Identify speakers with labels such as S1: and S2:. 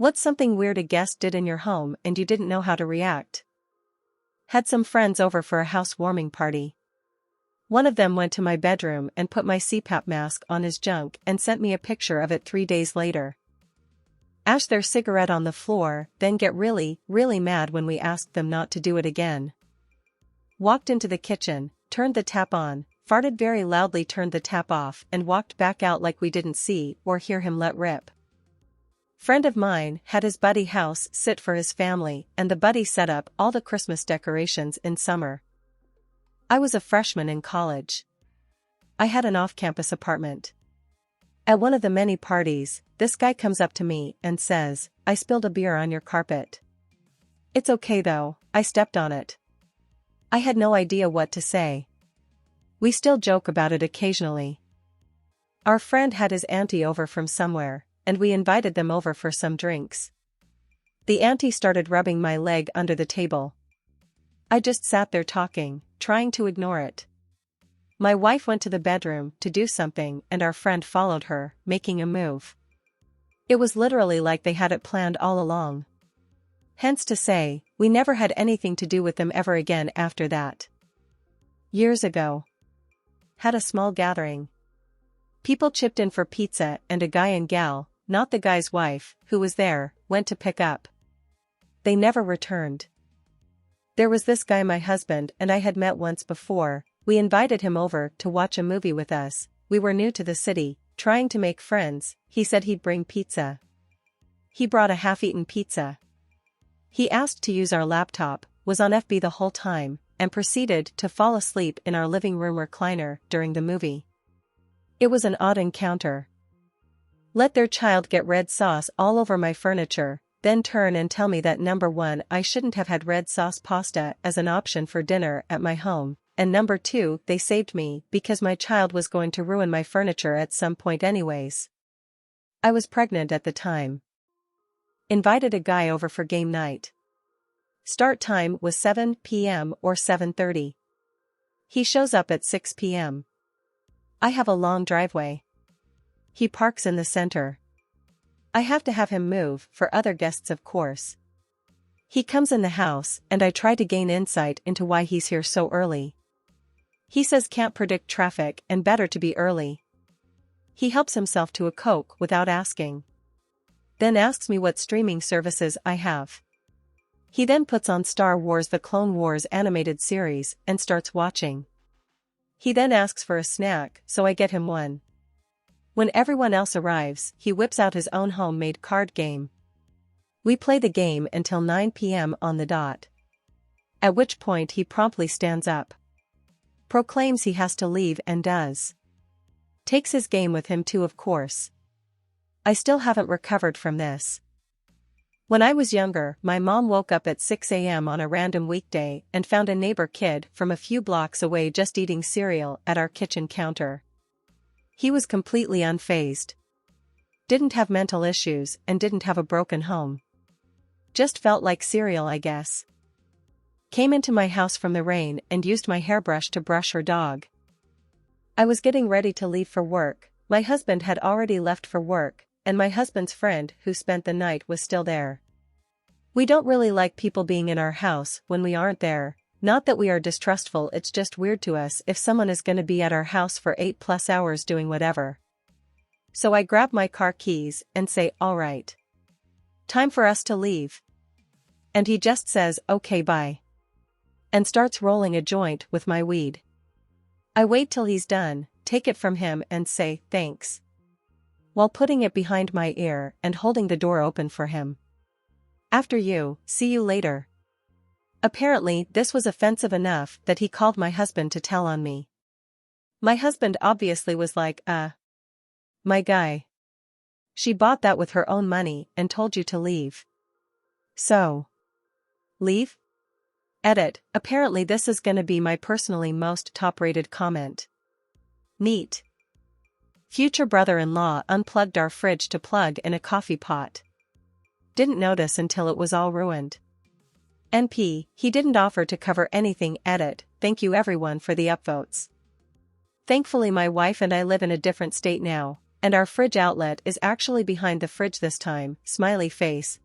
S1: What's something weird a guest did in your home and you didn't know how to react? Had some friends over for a housewarming party. One of them went to my bedroom and put my CPAP mask on his junk and sent me a picture of it 3 days later. Ash their cigarette on the floor, then get really, really mad when we asked them not to do it again. Walked into the kitchen, turned the tap on, farted very loudly, turned the tap off and walked back out like we didn't see or hear him let rip. Friend of mine had his buddy house sit for his family and the buddy set up all the Christmas decorations in summer. I was a freshman in college. I had an off-campus apartment. At one of the many parties, this guy comes up to me and says, "I spilled a beer on your carpet." "It's okay though, I stepped on it." I had no idea what to say. We still joke about it occasionally. Our friend had his auntie over from somewhere, and we invited them over for some drinks. The auntie started rubbing my leg under the table. I just sat there talking, trying to ignore it. My wife went to the bedroom to do something and our friend followed her, making a move. It was literally like they had it planned all along. Hence to say, we never had anything to do with them ever again after that. Years ago. Had a small gathering. People chipped in for pizza and a guy and gal, not the guy's wife, who was there, went to pick up. They never returned. There was this guy my husband and I had met once before. We invited him over to watch a movie with us. We were new to the city, trying to make friends. He said he'd bring pizza. He brought a half-eaten pizza. He asked to use our laptop, was on FB the whole time, and proceeded to fall asleep in our living room recliner during the movie. It was an odd encounter. Let their child get red sauce all over my furniture, then turn and tell me that number 1, I shouldn't have had red sauce pasta as an option for dinner at my home, and number 2, they saved me because my child was going to ruin my furniture at some point anyways. I was pregnant at the time. Invited a guy over for game night. Start time was 7 p.m. or 7:30. He shows up at 6 p.m. I have a long driveway. He parks in the center. I have to have him move for other guests, of course. He comes in the house and I try to gain insight into why he's here so early. He says can't predict traffic and better to be early. He helps himself to a Coke without asking. Then asks me what streaming services I have. He then puts on Star Wars: The Clone Wars animated series and starts watching. He then asks for a snack, so I get him one. When everyone else arrives, he whips out his own homemade card game. We play the game until 9 p.m. on the dot. At which point he promptly stands up. Proclaims he has to leave and does. Takes his game with him too, of course. I still haven't recovered from this. When I was younger, my mom woke up at 6 a.m. on a random weekday and found a neighbor kid from a few blocks away just eating cereal at our kitchen counter. He was completely unfazed. Didn't have mental issues and didn't have a broken home. Just felt like cereal, I guess. Came into my house from the rain and used my hairbrush to brush her dog. I was getting ready to leave for work. My husband had already left for work, and my husband's friend who spent the night was still there. We don't really like people being in our house when we aren't there. Not that we are distrustful, it's just weird to us if someone is going to be at our house for 8+ hours doing whatever. So I grab my car keys and say, "All right. Time for us to leave." And he just says, "Okay, bye." And starts rolling a joint with my weed. I wait till he's done, take it from him and say, "Thanks," while putting it behind my ear and holding the door open for him. "After you, see you later." Apparently, this was offensive enough that he called my husband to tell on me. My husband obviously was like, my guy. She bought that with her own money and told you to leave. So. Leave? Edit, apparently this is gonna be my personally most top-rated comment. Neat. Future brother-in-law unplugged our fridge to plug in a coffee pot. Didn't notice until it was all ruined. NP, he didn't offer to cover anything. Edit, thank you everyone for the upvotes. Thankfully my wife and I live in a different state now. And our fridge outlet is actually behind the fridge this time, smiley face.